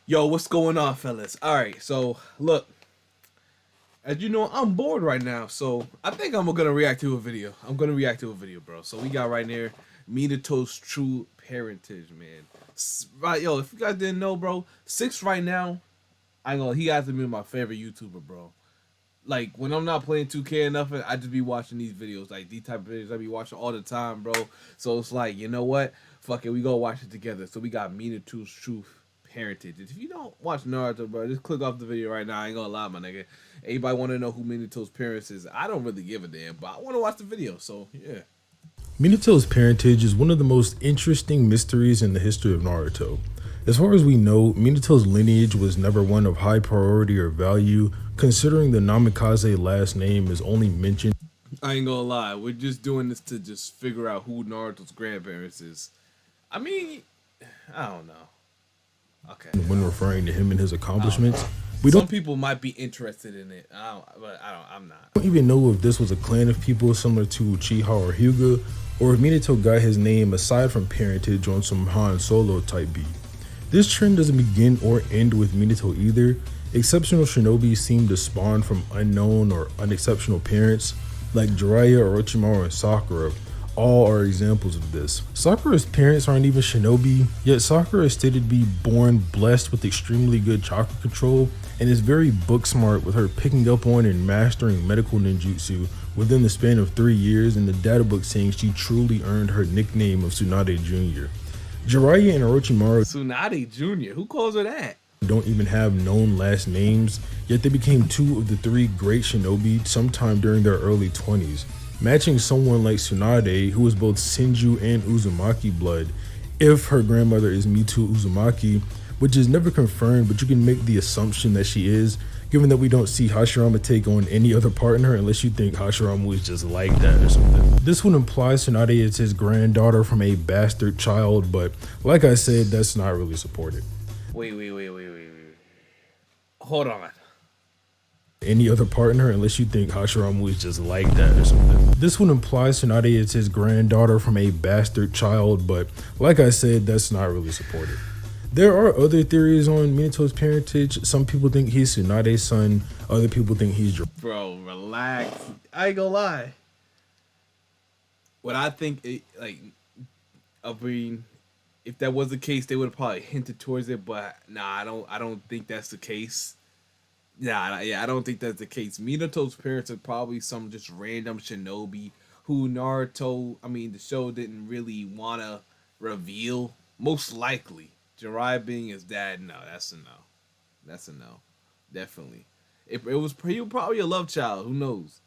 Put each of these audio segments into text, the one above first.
Yo, what's going on, fellas? All right, so look, as you know, I'm bored right now, so I think I'm gonna react to a video. I'm gonna react to a video, bro. So we got right there, MINATO'S true parentage, man. Right, yo, if you guys didn't know, bro, Six right now, I ain't gonna. He has to be my favorite YouTuber, bro. Like when I'm not playing 2K or nothing, I just be watching these videos, like these type of videos I be watching all the time, bro. So it's like, you know what? Fuck it, we go watch it together. So we got MINATO'S Truth Parentage. If you don't watch Naruto, bro, just click off the video right now. I ain't gonna lie, my nigga. Everybody want to know who MINATO'S parents is. I don't really give a damn, but I want to watch the video. So yeah. Minato's parentage is one of the most interesting mysteries in the history of Naruto. As far as we know, Minato's lineage was never one of high priority or value, considering the Namikaze last name is only mentioned. I ain't gonna lie, we're just doing this to just figure out who Naruto's grandparents is. I mean, I don't know. Okay. When referring to him and his accomplishments. Some people might be interested in it. I'm not. Don't even know if this was a clan of people similar to Uchiha or Hyuga, or if Minato got his name aside from parentage on some Han Solo type beat. This trend doesn't begin or end with Minato either. Exceptional shinobi seem to spawn from unknown or unexceptional parents, like Jiraiya, Orochimaru, and Sakura. All are examples of this. Sakura's parents aren't even shinobi, yet Sakura is stated to be born blessed with extremely good chakra control and is very book smart, with her picking up on and mastering medical ninjutsu within the span of 3 years, and the data book saying she truly earned her nickname of Tsunade Jr. Jiraiya and Orochimaru Tsunade Jr. Who calls her that? Don't even have known last names, yet they became two of the three great shinobi sometime during their early 20s. Matching someone like Tsunade, who is both Senju and Uzumaki blood, if her grandmother is Mito Uzumaki, which is never confirmed, but you can make the assumption that she is, given that we don't see Hashirama take on any other partner unless you think Hashirama was just like that or something. This would imply Tsunade is his granddaughter from a bastard child, but like I said, that's not really supported. Wait. Hold on. Any other partner unless you think Hashirama was just like that or something. This would imply Tsunade is his granddaughter from a bastard child, but like I said, that's not really supported. There are other theories on Minato's parentage. Some people think he's Tsunade's son, other people think he's... Bro, relax. I ain't gonna lie. What I think, I mean, if that was the case, they would have probably hinted towards it, but nah, I don't think that's the case. I don't think that's the case. Minato's parents are probably some just random shinobi who Naruto, the show didn't really want to reveal. Most likely. Jiraiya being his dad, no, that's a no. That's a no. Definitely. If it was, he was probably a love child. Who knows?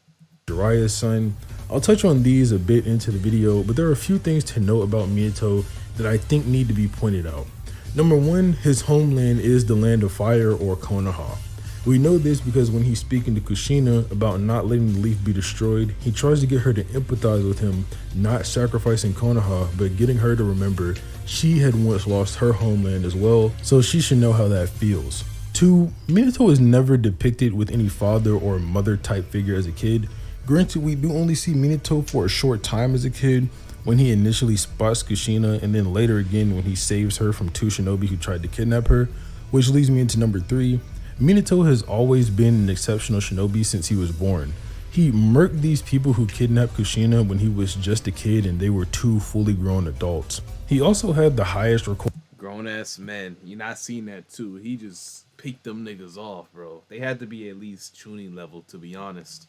Jiraiya's son. I'll touch on these a bit into the video, but there are a few things to note about Minato that I think need to be pointed out. Number one, his homeland is the land of fire, or Konoha. We know this because when he's speaking to Kushina about not letting the leaf be destroyed, he tries to get her to empathize with him, not sacrificing Konoha, but getting her to remember she had once lost her homeland as well, so she should know how that feels. 2. Minato is never depicted with any father or mother type figure as a kid. Granted, we do only see Minato for a short time as a kid, when he initially spots Kushina, and then later again when he saves her from 2 shinobi who tried to kidnap her, which leads me into number 3. Minato has always been an exceptional shinobi since he was born. He murked these people who kidnapped Kushina when he was just a kid and they were 2 fully grown adults. He also had the highest grown ass men. You're not seeing that too. He just picked them niggas off, bro. They had to be at least tuning level, to be honest.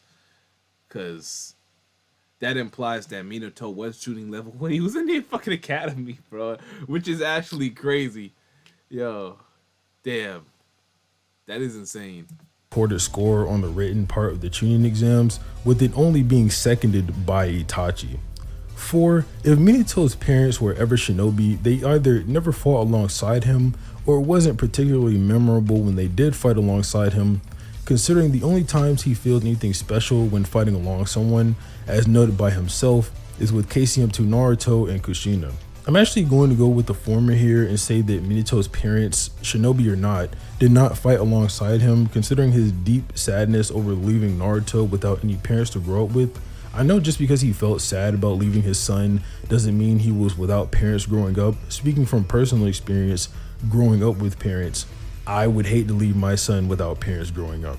Cause that implies that Minato was tuning level when he was in the fucking academy, bro. Which is actually crazy. Yo, damn. That is insane. Recorded score on the written part of the tuning exams, with it only being seconded by Itachi. 4. If Minato's parents were ever shinobi, they either never fought alongside him, or it wasn't particularly memorable when they did fight alongside him, considering the only times he feels anything special when fighting along someone, as noted by himself, is with KCM2 Naruto and Kushina. I'm actually going to go with the former here and say that Minato's parents, shinobi or not, did not fight alongside him, considering his deep sadness over leaving Naruto without any parents to grow up with. I know just because he felt sad about leaving his son doesn't mean he was without parents growing up. Speaking from personal experience, growing up with parents, I would hate to leave my son without parents growing up.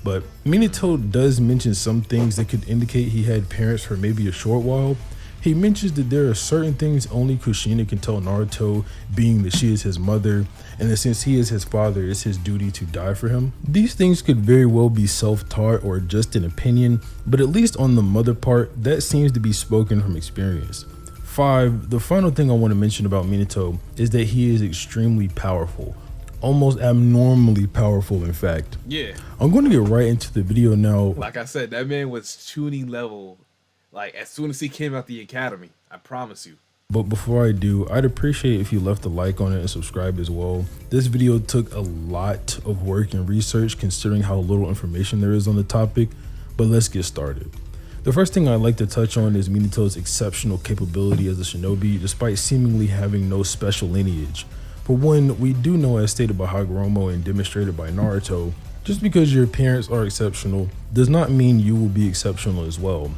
But Minato does mention some things that could indicate he had parents for maybe a short while. He mentions that there are certain things only Kushina can tell Naruto, being that she is his mother, and that since he is his father, it's his duty to die for him. These things could very well be self-taught or just an opinion, but at least on the mother part, that seems to be spoken from experience. 5. The final thing I want to mention about Minato is that he is extremely powerful. Almost abnormally powerful, in fact. Yeah. I'm going to get right into the video now. Like I said, that man was tuning level, like, as soon as he came out the academy. I promise you. But before I do, I'd appreciate if you left a like on it and subscribe as well. This video took a lot of work and research considering how little information there is on the topic, but let's get started. The first thing I'd like to touch on is Minato's exceptional capability as a shinobi despite seemingly having no special lineage. For one, we do know, as stated by Hagoromo and demonstrated by Naruto, just because your parents are exceptional does not mean you will be exceptional as well.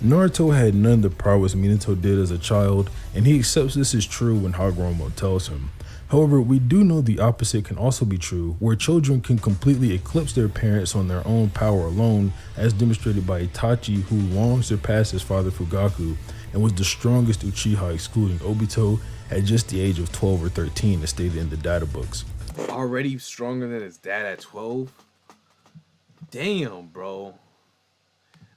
Naruto had none of the prowess Minato did as a child, and he accepts this is true when Hagoromo tells him. However, we do know the opposite can also be true, where children can completely eclipse their parents on their own power alone, as demonstrated by Itachi, who long surpassed his father Fugaku and was the strongest Uchiha excluding Obito at just the age of 12 or 13 as stated in the data books. Already stronger than his dad at 12? Damn, bro.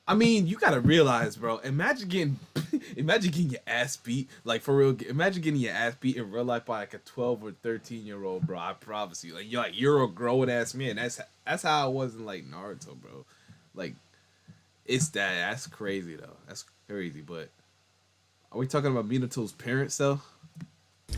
I mean, you gotta realize, bro, imagine getting your ass beat, like, for real, imagine getting your ass beat in real life by like a 12 or 13-year-old, bro. I promise you. Like, you're a grown ass man. That's how I was in, like, Naruto, bro. Like, that's crazy though. That's crazy, but are we talking about Minato's parents though?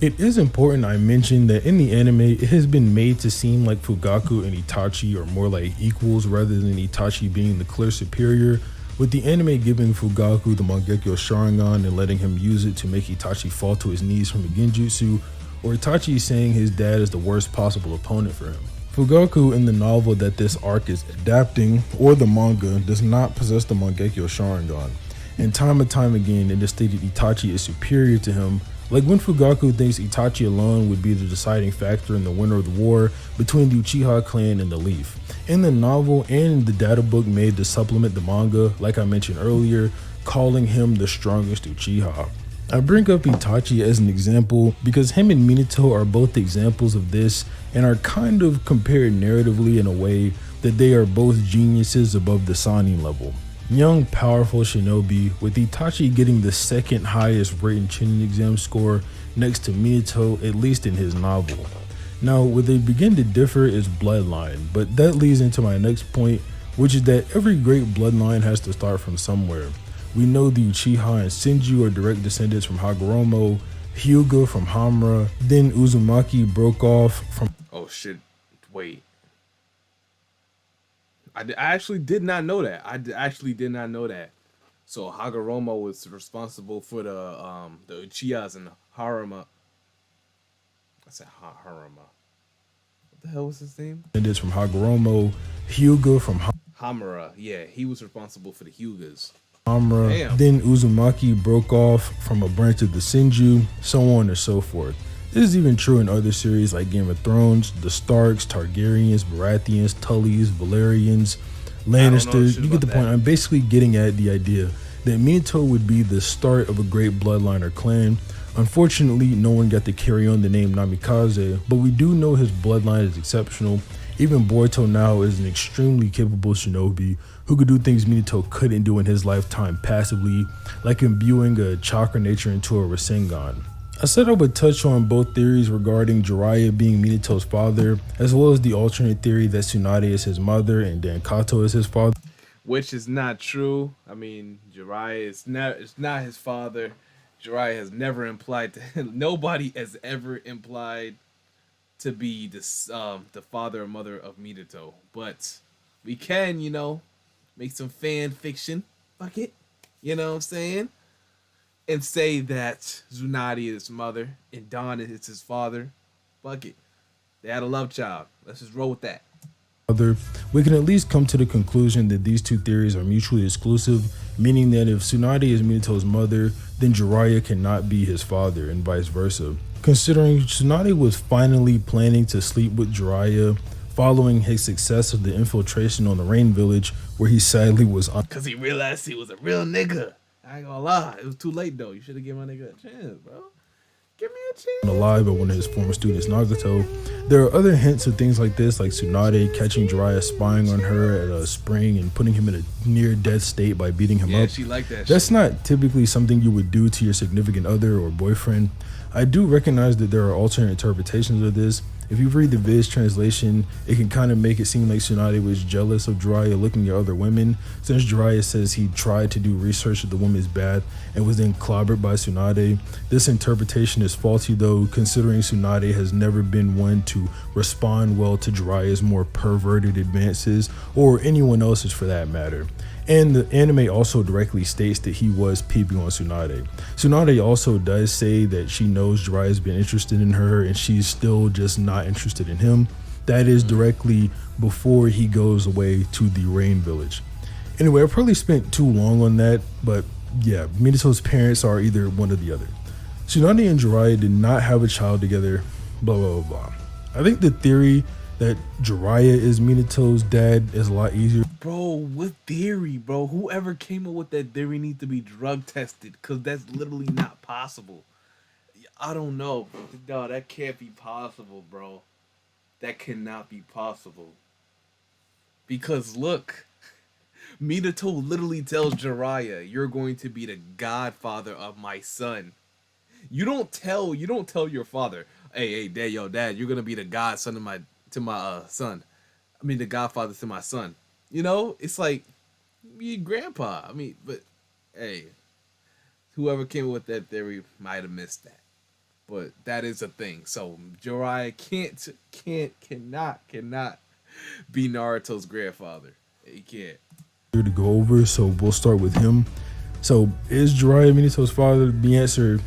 It is important I mention that in the anime, it has been made to seem like Fugaku and Itachi are more like equals rather than Itachi being the clear superior, with the anime giving Fugaku the Mangekyo Sharingan and letting him use it to make Itachi fall to his knees from a genjutsu, or Itachi saying his dad is the worst possible opponent for him. Fugaku in the novel that this arc is adapting, or the manga, does not possess the Mangekyo Sharingan, and time again it is stated Itachi is superior to him, like when Fugaku thinks Itachi alone would be the deciding factor in the winner of the war between the Uchiha clan and the Leaf. In the novel and the data book made to supplement the manga, like I mentioned earlier, calling him the strongest Uchiha. I bring up Itachi as an example because him and Minato are both examples of this and are kind of compared narratively in a way that they are both geniuses above the Sannin level. Young, powerful shinobi, with Itachi getting the second highest written Chunin exam score next to Minato, at least in his novel. Now, where they begin to differ is bloodline, but that leads into my next point, which is that every great bloodline has to start from somewhere. We know the Uchiha and Senju are direct descendants from Hagoromo, Hyuga from Hamura, then Uzumaki broke off from... Oh shit, wait. I actually did not know that. Actually did not know that. So Hagoromo was responsible for the Uchihas and Haruma. I said Haruma. What the hell was his name? And it's from Hagoromo, Hyuga from Hamura. Yeah, he was responsible for the Hyugas. Hamura. Damn. Then Uzumaki broke off from a branch of the Senju, so on and so forth. This is even true in other series like Game of Thrones, the Starks, Targaryens, Baratheons, Tullys, Valerians, Lannisters. You get the point. I'm basically getting at the idea that Minato would be the start of a great bloodline or clan. Unfortunately, no one got to carry on the name Namikaze, but we do know his bloodline is exceptional. Even Boruto now is an extremely capable shinobi who could do things Minato couldn't do in his lifetime passively, like imbuing a chakra nature into a Rasengan. I said I would touch on both theories regarding Jiraiya being Minato's father, as well as the alternate theory that Tsunade is his mother and Dankato is his father. Which is not true. I mean, Jiraiya is not his father. Jiraiya has never implied to him. Nobody has ever implied to be the father or mother of Minato. But we can, make some fan fiction. Fuck it. You know what I'm saying? And say that Tsunade is his mother and Don is his father. Fuck it. They had a love child. Let's just roll with that. We can at least come to the conclusion that these two theories are mutually exclusive, meaning that if Tsunade is Minato's mother, then Jiraiya cannot be his father, and vice versa. considering Tsunade was finally planning to sleep with Jiraiya following his success of the infiltration on the Rain Village, where he sadly was Cause he realized he was a real nigga. I ain't gonna lie. It was too late though. You should have given my nigga a chance, bro. Give me a chance. alive by one of his former students, Nagato. There are other hints of things like this, like Tsunade catching Jiraiya spying on her at a spring and putting him in a near-death state by beating him up. She liked that That's shit. not typically something you would do to your significant other or boyfriend. I do recognize that there are alternate interpretations of this. If you read the Viz translation, it can kind of make it seem like Tsunade was jealous of Jiraiya looking at other women, since Jiraiya says he tried to do research at the woman's bath and was then clobbered by Tsunade. This interpretation is faulty though, considering Tsunade has never been one to respond well to Jiraiya's more perverted advances, or anyone else's for that matter. And the anime also directly states that he was peeping on Tsunade. Tsunade also does say that she knows Jiraiya's been interested in her and she's still just not interested in him. That is directly before he goes away to the Rain Village. Anyway, I probably spent too long on that, but yeah, Minato's parents are either one or the other. Tsunade and Jiraiya did not have a child together, blah, blah, blah, blah. I think the theory that Jiraiya is Minato's dad is a lot easier. Bro, what theory, bro? Whoever came up with that theory needs to be drug tested, because that's literally not possible. I don't know. No, that can't be possible, bro. That cannot be possible. Because look, Minato literally tells Jiraiya, you're going to be the godfather of my son. You don't tell your father, hey, dad, you're gonna be the godson of my son. I mean the godfather to my son. You know, it's like me grandpa. I mean, but hey, whoever came up with that theory might have missed that. But that is a thing. So Jiraiya cannot be Naruto's grandfather. He can't. To go over, so we'll start with him. So is Jiraiya Minato's father? The answer,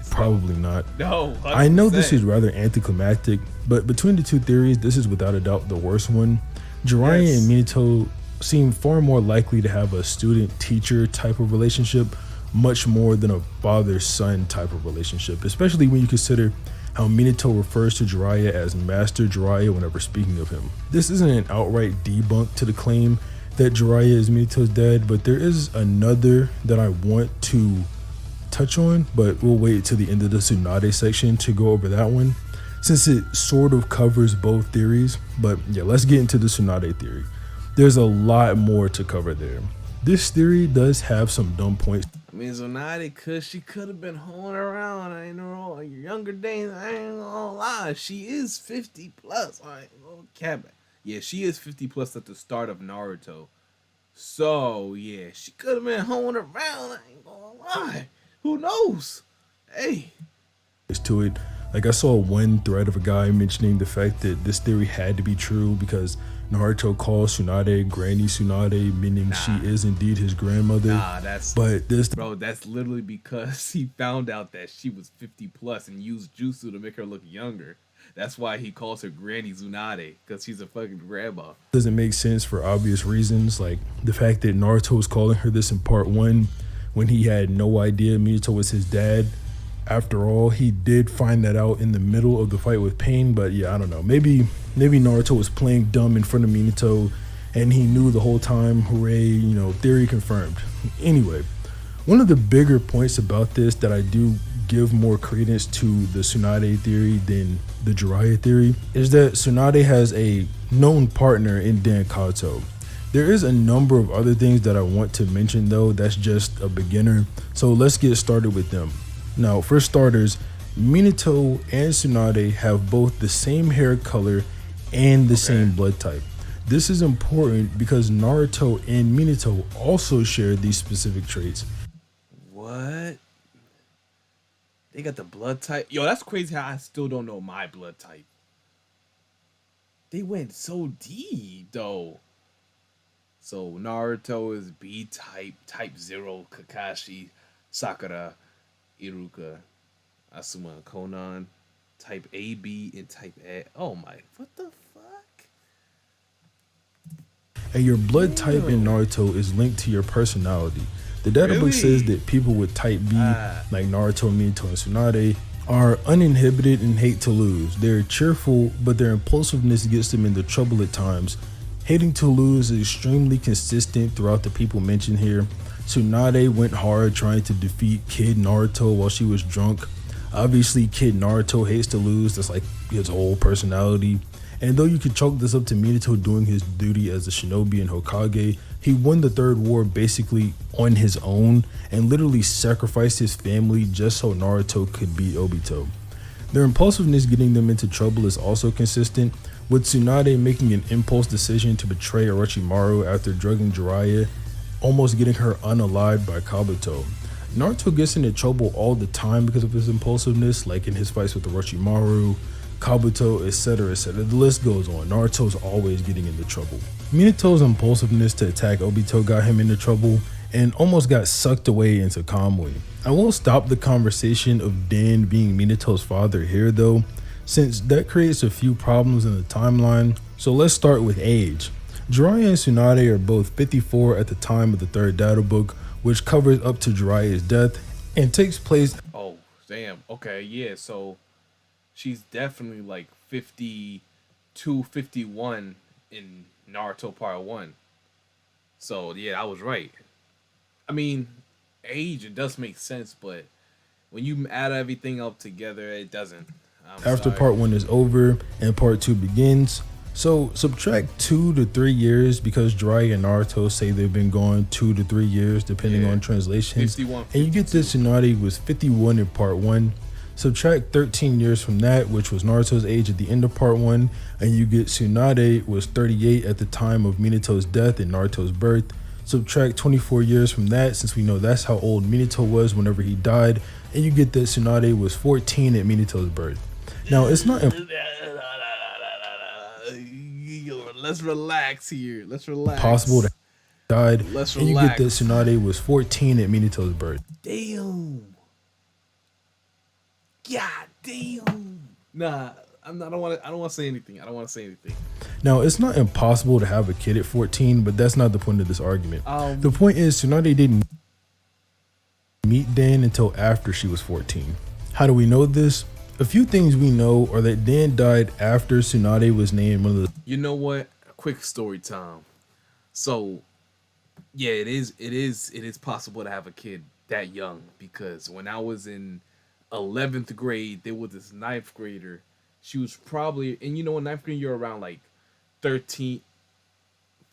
probably not. No, 100%. I know this is rather anticlimactic, but between the two theories, this is without a doubt the worst one. Jiraiya and Minato seem far more likely to have a student-teacher type of relationship, much more than a father-son type of relationship, especially when you consider how Minato refers to Jiraiya as Master Jiraiya whenever speaking of him. This isn't an outright debunk to the claim that Jiraiya is Minato's dad, but there is another that I want to touch on, but we'll wait till the end of the Tsunade section to go over that one, since it sort of covers both theories. But yeah, let's get into the Tsunade theory. There's a lot more to cover there. This theory does have some dumb points. I mean, Tsunade, she could have been hoeing around. I know in your younger days. I ain't gonna lie, she is 50 plus. I ain't gonna cap it. Yeah, she is 50 plus at the start of Naruto. So yeah, she could have been hoeing around. I ain't gonna lie. Who knows? Hey. To it. Like, I saw one thread of a guy mentioning the fact that this theory had to be true because Naruto calls Tsunade Granny Tsunade, meaning she is indeed his grandmother. That's literally because he found out that she was 50 plus and used jutsu to make her look younger. That's why he calls her Granny Tsunade, because she's a fucking grandma. Doesn't make sense for obvious reasons, like the fact that Naruto was calling her this in part 1 when he had no idea Minato was his dad. After all, he did find that out in the middle of the fight with Pain, but yeah, I don't know. Maybe Naruto was playing dumb in front of Minato and he knew the whole time. Hooray, theory confirmed. Anyway, one of the bigger points about this that I do give more credence to the Tsunade theory than the Jiraiya theory is that Tsunade has a known partner in Dankato. There is a number of other things that I want to mention though, that's just a beginner. So let's get started with them. Now, for starters, Minato and Tsunade have both the same hair color and the same blood type. This is important because Naruto and Minato also share these specific traits. What? They got the blood type? Yo, that's crazy how I still don't know my blood type. They went so deep, though. So, Naruto is B type, type 0, Kakashi, Sakura, Iruka, Asuma, Konan, type AB, and type A. Oh my, what the fuck? And your blood type in Naruto is linked to your personality. The database says that people with type B, like Naruto, Minato, and Tsunade, are uninhibited and hate to lose. They're cheerful, but their impulsiveness gets them into trouble at times. Hating to lose is extremely consistent throughout the people mentioned here. Tsunade went hard trying to defeat Kid Naruto while she was drunk. Obviously, Kid Naruto hates to lose. That's like his whole personality. And though you could chalk this up to Minato doing his duty as a shinobi and Hokage, he won the third war basically on his own and literally sacrificed his family just so Naruto could beat Obito. Their impulsiveness getting them into trouble is also consistent, with Tsunade making an impulse decision to betray Orochimaru after drugging Jiraiya, almost getting her unalived by Kabuto. Naruto gets into trouble all the time because of his impulsiveness, like in his fights with Orochimaru, Kabuto, etc., etc. The list goes on. Naruto's always getting into trouble. Minato's impulsiveness to attack Obito got him into trouble and almost got sucked away into Kamui. I won't stop the conversation of Dan being Minato's father here though, since that creates a few problems in the timeline. So let's start with age. Jiraiya and Tsunade are both 54 at the time of the third data book, which covers up to Jiraiya's death and takes place. Oh, damn. Okay, yeah, so she's definitely like 52, 51 in Naruto Part 1. So, yeah, I was right. I mean, age, it does make sense, but when you add everything up together, it doesn't. After Part 1 is over and Part 2 begins. So subtract 2 to 3 years because Jiraiya and Naruto say they've been gone 2 to 3 years depending on translations. 51, and you get that Tsunade was 51 in Part 1. Subtract 13 years from that, which was Naruto's age at the end of Part 1, and you get Tsunade was 38 at the time of Minato's death and Naruto's birth. Subtract 24 years from that, since we know that's how old Minato was whenever he died, and you get that Tsunade was 14 at Minato's birth. Now, it's not let's relax here. Let's relax. Possible to died. Let's and relax. You get that Tsunade was 14 at Minato's birth. Damn. God damn. Nah, I don't want to say anything. I don't want to say anything. Now, it's not impossible to have a kid at 14, but that's not the point of this argument. The point is Tsunade didn't meet Dan until after she was 14. How do we know this? A few things we know are that Dan died after Tsunade was named one of the... You know what? Quick story time. So, yeah, it is possible to have a kid that young, because when I was in 11th grade, there was this 9th grader. She was probably, and you know, in 9th grade, you're around like 13,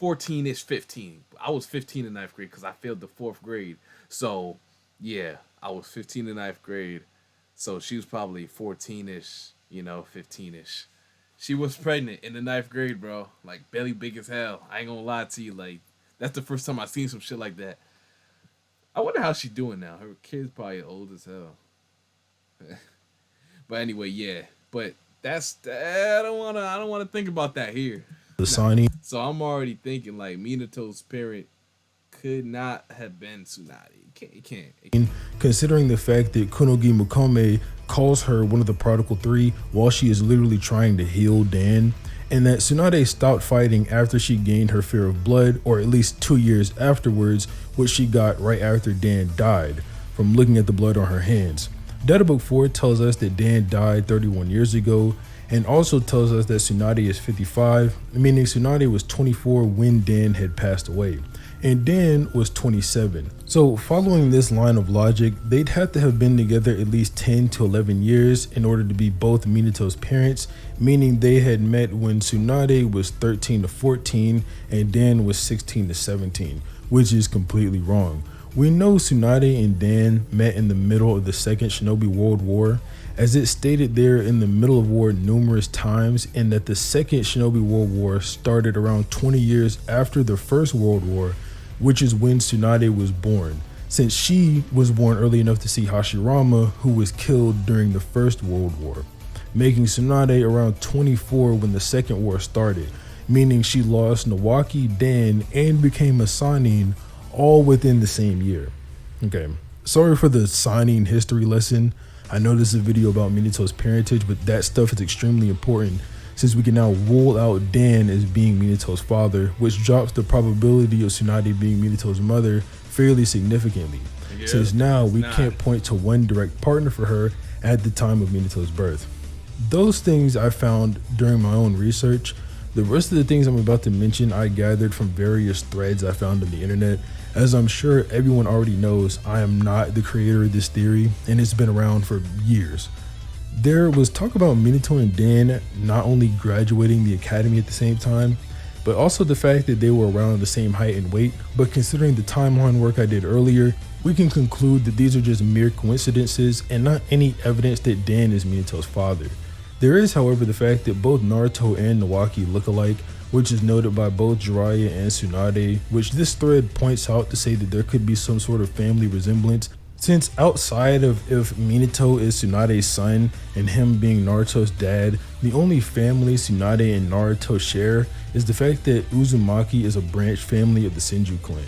14-ish, 15. I was 15 in 9th grade because I failed the 4th grade. So, yeah, I was 15 in 9th grade. So she was probably 14-ish, 15-ish. She was pregnant in the 9th grade, bro. Like, belly big as hell. I ain't gonna lie to you. Like, that's the first time I seen some shit like that. I wonder how she doing now. Her kid's probably old as hell. But anyway, yeah. But I don't wanna think about that here. The signing. So I'm already thinking like Minato's parent could not have been Tsunade. It can't. Considering the fact that Kunogi Mukome calls her one of the Prodigal Three while she is literally trying to heal Dan, and that Tsunade stopped fighting after she gained her fear of blood, or at least 2 years afterwards, which she got right after Dan died from looking at the blood on her hands. Databook 4 tells us that Dan died 31 years ago, and also tells us that Tsunade is 55, meaning Tsunade was 24 when Dan had passed away, and Dan was 27. So following this line of logic, they'd have to have been together at least 10 to 11 years in order to be both Minato's parents, meaning they had met when Tsunade was 13 to 14 and Dan was 16 to 17, which is completely wrong. We know Tsunade and Dan met in the middle of the Second Shinobi World War, as it stated there in the middle of war numerous times, and that the Second Shinobi World War started around 20 years after the First World War, which is when Tsunade was born, since she was born early enough to see Hashirama, who was killed during the First World War, making Tsunade around 24 when the Second War started, meaning she lost Nawaki, Dan, and became a Sannin all within the same year. Okay, sorry for the signing history lesson. I know this is a video about Minato's parentage, but that stuff is extremely important since we can now rule out Dan as being Minato's father, which drops the probability of Tsunade being Minato's mother fairly significantly. Yeah, since now we can't point to one direct partner for her, at the time of Minato's birth. Those things I found during my own research. The rest of the things I'm about to mention I gathered from various threads I found on the internet. As I'm sure everyone already knows, I am not the creator of this theory, and it's been around for years. There was talk about Minato and Dan not only graduating the academy at the same time, but also the fact that they were around the same height and weight. But considering the timeline work I did earlier, we can conclude that these are just mere coincidences and not any evidence that Dan is Minato's father. There is, however, the fact that both Naruto and Nawaki look alike, which is noted by both Jiraiya and Tsunade, which this thread points out to say that there could be some sort of family resemblance, since outside of if Minato is Tsunade's son and him being Naruto's dad, the only family Tsunade and Naruto share is the fact that Uzumaki is a branch family of the Senju clan.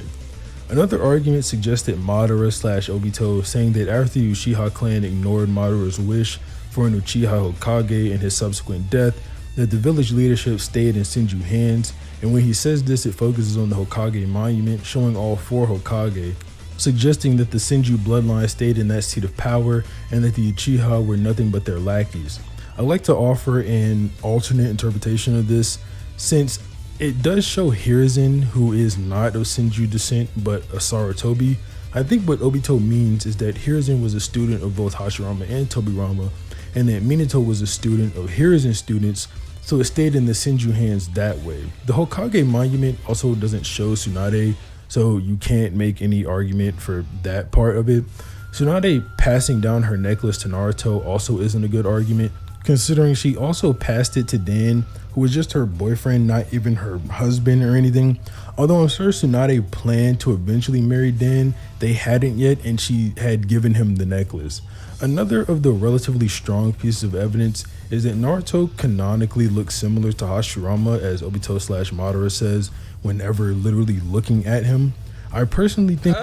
Another argument suggests that Madara/Obito, saying that after the Uchiha clan ignored Madara's wish for an Uchiha Hokage and his subsequent death, that the village leadership stayed in Senju hands, and when he says this, it focuses on the Hokage monument showing all 4 Hokage, suggesting that the Senju bloodline stayed in that seat of power and that the Uchiha were nothing but their lackeys. I'd like to offer an alternate interpretation of this, since it does show Hiruzen, who is not of Senju descent but a Sarutobi. I think what Obito means is that Hiruzen was a student of both Hashirama and Tobirama, and that Minato was a student of Hiruzen's students, so it stayed in the Senju hands that way. The Hokage monument also doesn't show Tsunade, so you can't make any argument for that part of it. Tsunade passing down her necklace to Naruto also isn't a good argument, considering she also passed it to Dan, who was just her boyfriend, not even her husband or anything. Although I'm sure Tsunade planned to eventually marry Dan, they hadn't yet, and she had given him the necklace. Another of the relatively strong pieces of evidence is that Naruto canonically looks similar to Hashirama, as Obito/Madara says, whenever literally looking at him. I personally think,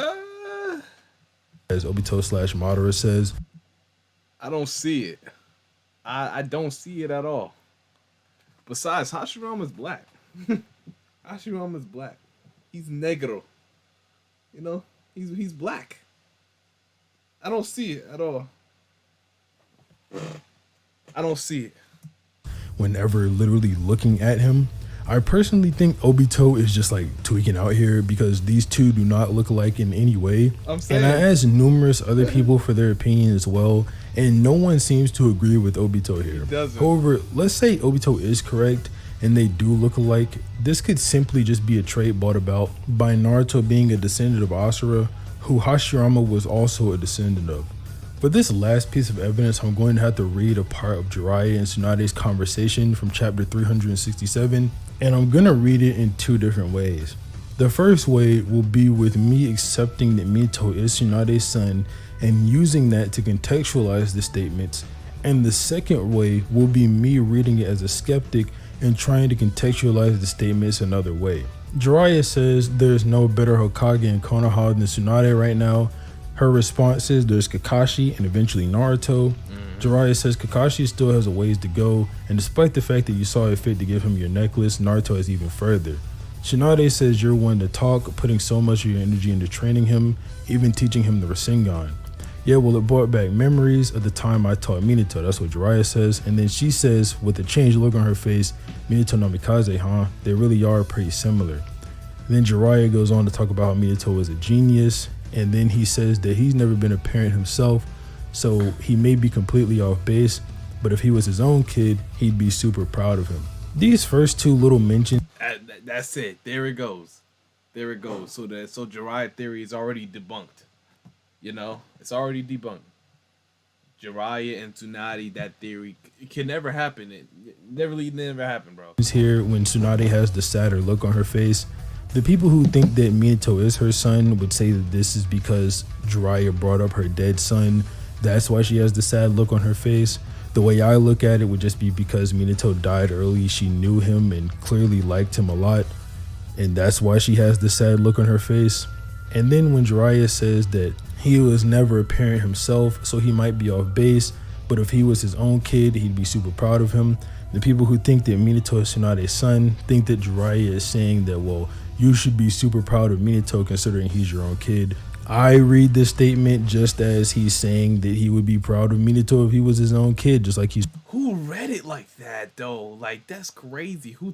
as Obito/Madara says, I don't see it. I don't see it at all. Besides, Hashirama's black. Hashirama's black. He's negro. You know, he's black. I don't see it at all. I don't see it. Whenever literally looking at him, I personally think Obito is just like tweaking out here because these two do not look alike in any way. And I asked numerous other people for their opinion as well, and no one seems to agree with Obito here. However, let's say Obito is correct and they do look alike. This could simply just be a trait brought about by Naruto being a descendant of Asura, who Hashirama was also a descendant of. For this last piece of evidence, I'm going to have to read a part of Jiraiya and Tsunade's conversation from chapter 367, and I'm going to read it in 2 different ways. The first way will be with me accepting that Minato is Tsunade's son and using that to contextualize the statements, and the second way will be me reading it as a skeptic and trying to contextualize the statements another way. Jiraiya says there's no better Hokage in Konoha than Tsunade right now. Her response is there's Kakashi and eventually Naruto. Jiraiya says Kakashi still has a ways to go, and despite the fact that you saw it fit to give him your necklace, Naruto is even further. Tsunade says you're one to talk, putting so much of your energy into training him, even teaching him the Rasengan. Yeah, well, it brought back memories of the time I taught Minato. That's what Jiraiya says. And then she says, with a changed look on her face, Minato no Mikaze, huh? They really are pretty similar. And then Jiraiya goes on to talk about how Minato is a genius. And then he says that he's never been a parent himself, so he may be completely off base, but if he was his own kid, he'd be super proud of him. These first 2 little mentions. That's it. There it goes. There it goes. So Jiraiya theory is already debunked. You know, it's already debunked. Jiraiya and Tsunade, that theory, it can never happen. It never happened, bro. Here, when Tsunade has the sadder look on her face, the people who think that Minato is her son would say that this is because Jiraiya brought up her dead son. That's why she has the sad look on her face. The way I look at it would just be because Minato died early. She knew him and clearly liked him a lot, and that's why she has the sad look on her face. And then when Jiraiya says that he was never a parent himself, so he might be off base, but if he was his own kid, he'd be super proud of him. The people who think that Minato is Tsunade's son think that Jiraiya is saying that, well, you should be super proud of Minato considering he's your own kid. I read this statement just as he's saying that he would be proud of Minato if he was his own kid, just like he's. Who read it like that though? Like that's crazy. Who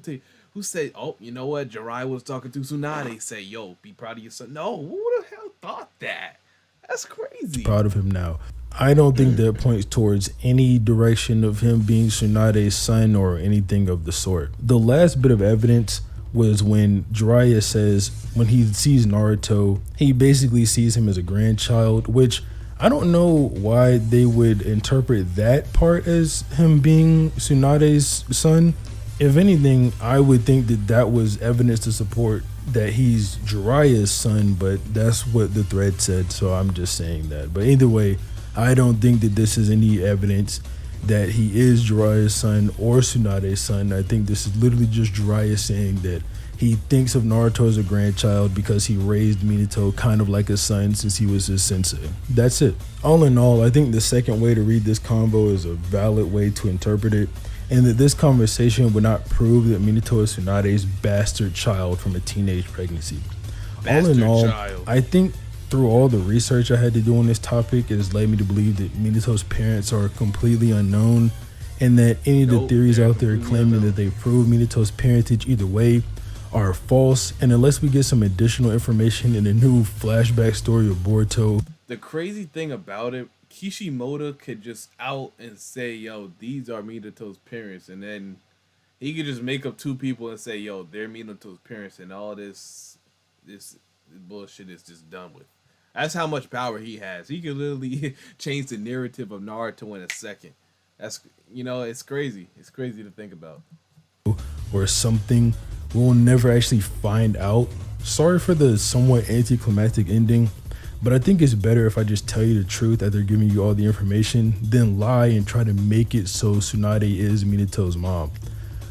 said, oh, you know what? Jiraiya was talking to Tsunade. Say, yo, be proud of your son. No, who the hell thought that? That's crazy. Proud of him now. I don't think that points towards any direction of him being Tsunade's son or anything of the sort. The last bit of evidence was when Jiraiya says when he sees Naruto, he basically sees him as a grandchild, which I don't know why they would interpret that part as him being Tsunade's son. If anything, I would think that that was evidence to support that he's Jiraiya's son, but that's what the thread said, so I'm just saying that. But either way, I don't think that this is any evidence that he is Jiraiya's son or Tsunade's son. I think this is literally just Jiraiya saying that he thinks of Naruto as a grandchild because he raised Minato kind of like a son since he was his sensei. That's it. All in all, I think the second way to read this convo is a valid way to interpret it, and that this conversation would not prove that Minato is Tsunade's bastard child from a teenage pregnancy. All in all, I think through all the research I had to do on this topic, it has led me to believe that Minato's parents are completely unknown, and that any of the theories out there claiming that they prove Minato's parentage either way are false. And unless we get some additional information in a new flashback story of Boruto. The crazy thing about it, Kishimoto could just out and say, yo, these are Minato's parents, and then he could just make up two people and say, yo, they're Minato's parents, and all this bullshit is just done with. That's how much power he has. He can literally change the narrative of Naruto in a second. That's, it's crazy. It's crazy to think about. Or something. We'll never actually find out. Sorry for the somewhat anticlimactic ending, but I think it's better if I just tell you the truth after giving you all the information than lie and try to make it so Tsunade is Minato's mom.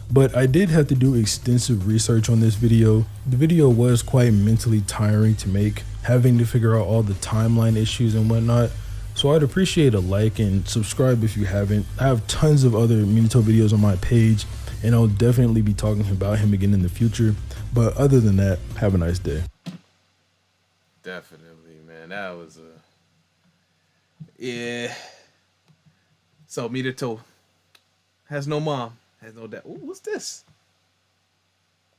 But I did have to do extensive research on this video. The video was quite mentally tiring to make, having to figure out all the timeline issues and whatnot. So I'd appreciate a like and subscribe if you haven't. I have tons of other Minato videos on my page, and I'll definitely be talking about him again in the future. But other than that, have a nice day. Definitely, man. That was yeah. So Minato has no mom, has no dad. Ooh, what's this?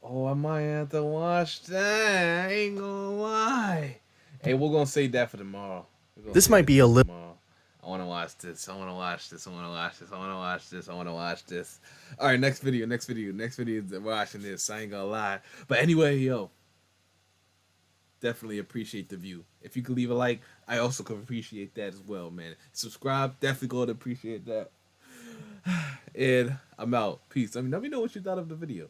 Oh, I might have to watch that. I ain't gonna lie. Hey, we're gonna save that for tomorrow. This might be a little. I want to watch this. I want to watch this. I want to watch this. I want to watch this. I want to watch this. All right, next video. We're watching this. I ain't gonna lie. But anyway, yo, definitely appreciate the view. If you could leave a like, I also could appreciate that as well, man. Subscribe, definitely go to appreciate that. And I'm out. Peace. Let me know what you thought of the video.